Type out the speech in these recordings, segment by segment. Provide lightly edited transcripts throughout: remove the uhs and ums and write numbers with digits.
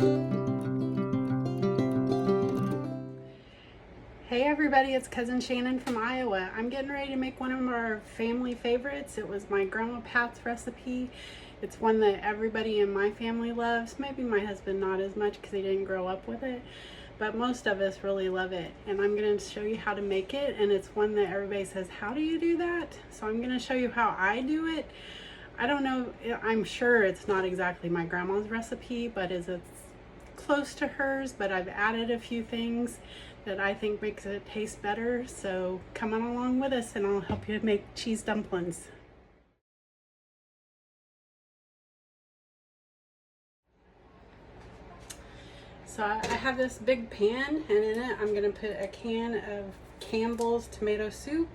Hey everybody, it's Cousin Shannon from Iowa. I'm getting ready to make one of our family favorites. It was my Grandma Pat's recipe. It's one that everybody in my family loves. Maybe my husband not as much because he didn't grow up with it, but most of us really love it. And I'm going to show you how to make it, and it's one that everybody says, how do you do that? So I'm going to show you how I do it. I don't know, I'm sure it's not exactly my grandma's recipe, but it's close to hers, but I've added a few things that I think makes it taste better. So come on along with us and I'll help you make cheese dumplings. So I have this big pan, and in it I'm going to put a can of Campbell's tomato soup.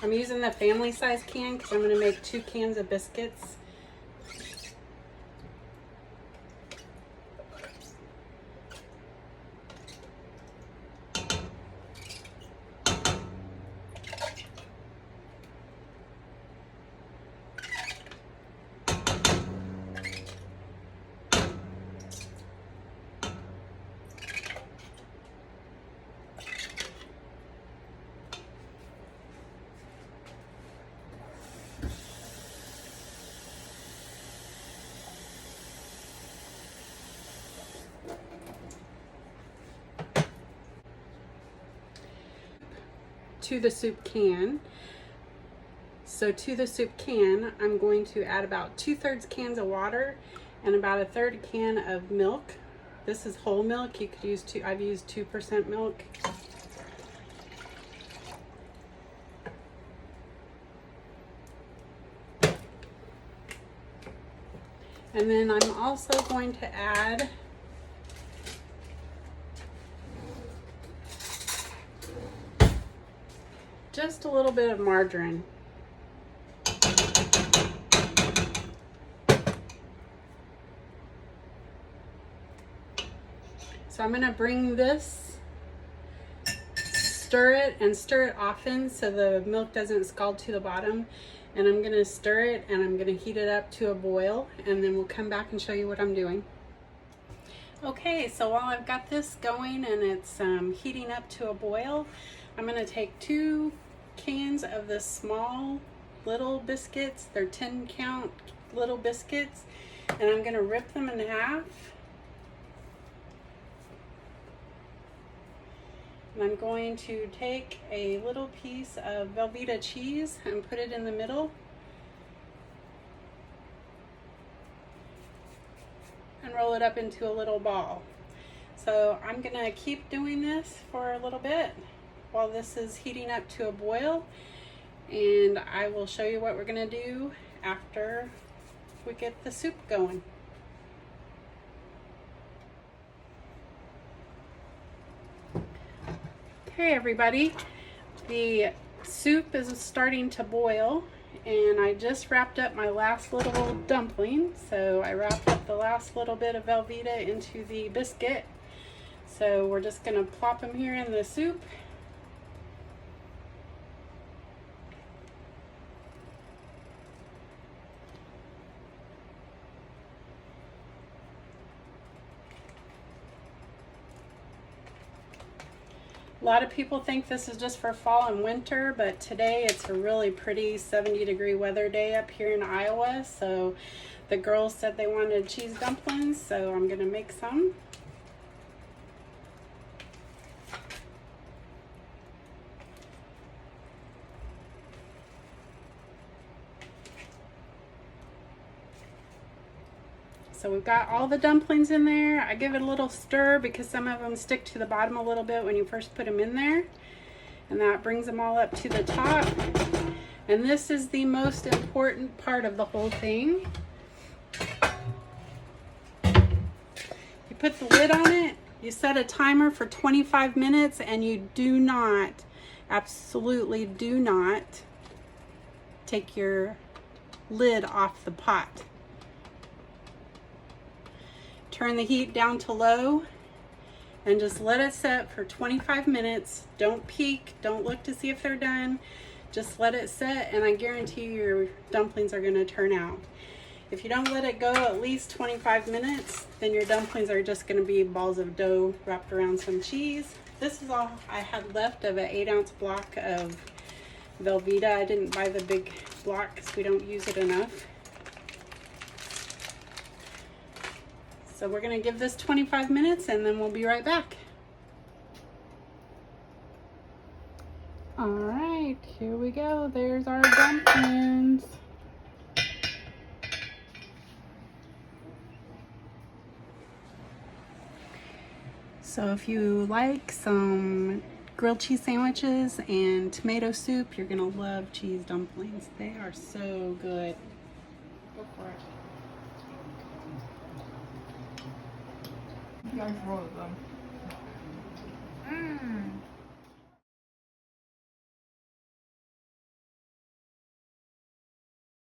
I'm using the family size can because I'm going to make 2 cans of biscuits. To the soup can. So to the soup can, I'm going to add about 2/3 cans of water and about 1/3 can of milk. This is whole milk. You could use I've used 2% milk. And then I'm also going to add just a little bit of margarine. So I'm going to bring this, stir it, and stir it often so the milk doesn't scald to the bottom. And I'm going to stir it, and I'm going to heat it up to a boil, and then we'll come back and show you what I'm doing. Okay, so while I've got this going and it's heating up to a boil, I'm going to take 2 cans of the small little biscuits. They're 10 count little biscuits, and I'm going to rip them in half. And I'm going to take a little piece of Velveeta cheese and put it in the middle. And roll it up into a little ball. So I'm going to keep doing this for a little bit while this is heating up to a boil, and I will show you what we're going to do after we get the soup going. Okay everybody, the soup is starting to boil, and I just wrapped up my last little dumpling. So I wrapped up the last little bit of Velveeta into the biscuit. So we're just going to plop them here in the soup. A lot of people think this is just for fall and winter, but today it's a really pretty 70-degree weather day up here in Iowa. So the girls said they wanted cheese dumplings, so I'm going to make some. So we've got all the dumplings in there. I give it a little stir because some of them stick to the bottom a little bit when you first put them in there. And that brings them all up to the top. And this is the most important part of the whole thing. You put the lid on it, you set a timer for 25 minutes, and you do not, absolutely do not, take your lid off the pot. Turn the heat down to low and just let it set for 25 minutes. Don't peek, don't look to see if they're done. Just let it set, and I guarantee your dumplings are going to turn out. If you don't let it go at least 25 minutes, then your dumplings are just going to be balls of dough wrapped around some cheese. This is all I had left of an 8-ounce block of Velveeta. I didn't buy the big block because we don't use it enough. So we're going to give this 25 minutes and then we'll be right back. All right, here we go. There's our dumplings. So if you like some grilled cheese sandwiches and tomato soup, you're gonna love cheese dumplings. They are so good. Go for it. You guys roll them.